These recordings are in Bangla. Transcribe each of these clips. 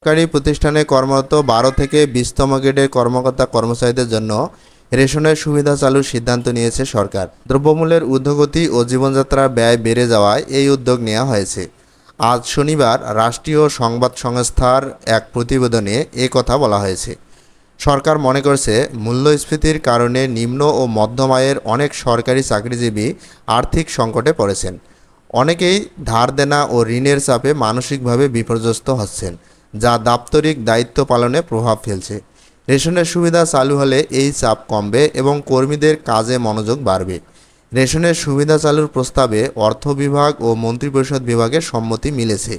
সরকারি প্রতিষ্ঠানে কর্মরত ১২ থেকে ২০তম গ্রেডের কর্মকর্তা-কর্মচারীদের জন্য রেশনের সুবিধা চালুর সিদ্ধান্ত নিয়েছে সরকার। দ্রব্যমূল্যের ঊর্ধ্বগতি ও জীবনযাত্রার ব্যয় বেড়ে যাওয়ায় এই উদ্যোগ নেওয়া হয়েছে। আজ শনিবার রাষ্ট্রীয় সংবাদ সংস্থার এক প্রতিবেদনে এ কথা বলা হয়েছে। সরকার মনে করছে, মূল্যস্ফীতির কারণে নিম্ন ও মধ্যম আয়ের অনেক সরকারি চাকরিজীবী আর্থিক সংকটে পড়েছেন। অনেকেই ধার দেনা ও ঋণের চাপে মানসিকভাবে বিপর্যস্ত হচ্ছেন, যা দাপ্তরিক দায়িত্ব পালনে প্রভাব ফেলছে। রেশনের সুবিধা চালু হলে এই চাপ কমবে এবং কর্মীদের কাজে মনোযোগ বাড়বে। রেশনের সুবিধা চালুর প্রস্তাবে অর্থ বিভাগ ও মন্ত্রিপরিষদ বিভাগের সম্মতি মিলেছে।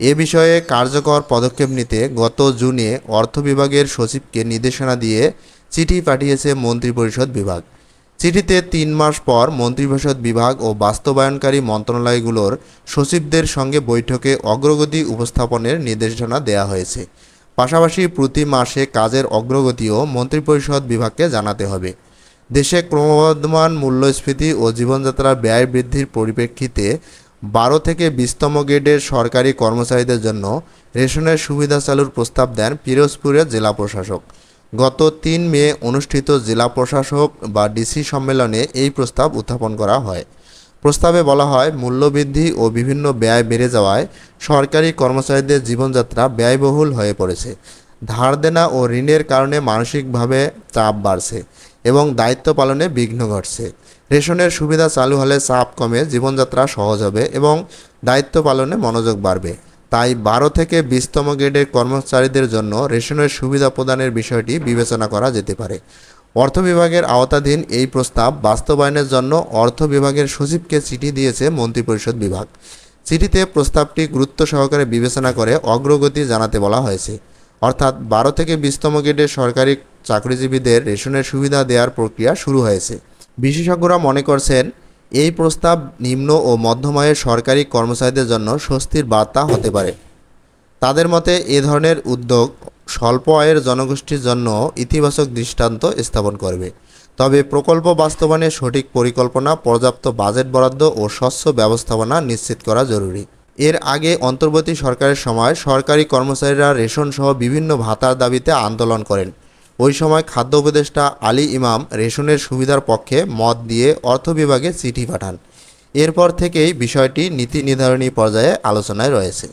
এ বিষয়ে কার্যকর পদক্ষেপ নিতে গত জুনে অর্থ বিভাগের সচিবকে নির্দেশনা দিয়ে চিঠি পাঠিয়েছে মন্ত্রিপরিষদ বিভাগ। চিঠিতে ৩ মাস পর মন্ত্রিপরিষদ বিভাগ ও বাস্তবায়নকারী মন্ত্রণালয়গুলোর সচিবদের সঙ্গে বৈঠকে অগ্রগতি উপস্থাপনের নির্দেশনা দেওয়া হয়েছে। পাশাপাশি প্রতি মাসে কাজের অগ্রগতিও মন্ত্রিপরিষদ বিভাগকে জানাতে হবে। দেশে ক্রমবর্ধমান মূল্যস্ফীতি ও জীবনযাত্রার ব্যয় বৃদ্ধির পরিপ্রেক্ষিতে ১২ থেকে ২০তম গ্রেডের সরকারি কর্মচারীদের জন্য রেশনের সুবিধা চালুর প্রস্তাব দেন পিরোজপুরের জেলা প্রশাসক। গত ৩ মে অনুষ্ঠিত জেলা প্রশাসক বা ডিসি সম্মেলনে এই প্রস্তাব উত্থাপন করা হয়। প্রস্তাবে বলা হয়, মূল্যবৃদ্ধি ও বিভিন্ন ব্যয় বেড়ে যাওয়ায় সরকারি কর্মচারীদের জীবনযাত্রা ব্যয়বহুল হয়ে পড়েছে। ধার দেনা ও ঋণের কারণে মানসিকভাবে চাপ বাড়ছে এবং দায়িত্ব পালনে বিঘ্ন ঘটছে। রেশনের সুবিধা চালু হলে চাপ কমে, জীবনযাত্রা সহজ হবে এবং দায়িত্ব পালনে মনোযোগ বাড়বে। তাই ১২ থেকে ২০তম গ্রেডের কর্মচারীদের জন্য রেশনের সুবিধা প্রদানের বিষয়টি বিবেচনা করা যেতে পারে। অর্থ বিভাগের আওতাধীন এই প্রস্তাব বাস্তবায়নের জন্য অর্থ বিভাগের সচিবকে চিঠি দিয়েছে মন্ত্রিপরিষদ বিভাগ। চিঠিতে প্রস্তাবটি গুরুত্ব সহকারে বিবেচনা করে অগ্রগতি জানাতে বলা হয়েছে। অর্থাৎ ১২ থেকে ২০তম গ্রেডের সরকারি চাকরিজীবীদের রেশনের সুবিধা দেওয়ার প্রক্রিয়া শুরু হয়েছে। বিশেষজ্ঞরা মনে করছেন, এই প্রস্তাব নিম্ন ও মধ্যম আয়ের সরকারি কর্মচারীদের জন্য স্বস্তির বার্তা হতে পারে। তাদের মতে, এ ধরনের উদ্যোগ স্বল্প আয়ের জনগোষ্ঠীর জন্য ইতিবাচক দৃষ্টান্ত স্থাপন করবে। তবে প্রকল্প বাস্তবায়নে সঠিক পরিকল্পনা, পর্যাপ্ত বাজেট বরাদ্দ ও স্বচ্ছ ব্যবস্থাপনা নিশ্চিত করা জরুরি। এর আগে অন্তর্বর্তী সরকারের সময় সরকারি কর্মচারীরা রেশনসহ বিভিন্ন ভাতার দাবিতে আন্দোলন করেন। ওই সময় খাদ্য উপদেষ্টা আলী ইমাম রেশনের সুবিধার পক্ষে মত দিয়ে অর্থ বিভাগে চিঠি পাঠান। এরপর থেকেই বিষয়টি নীতি নির্ধারণী পর্যায়ে আলোচনায় রয়েছে।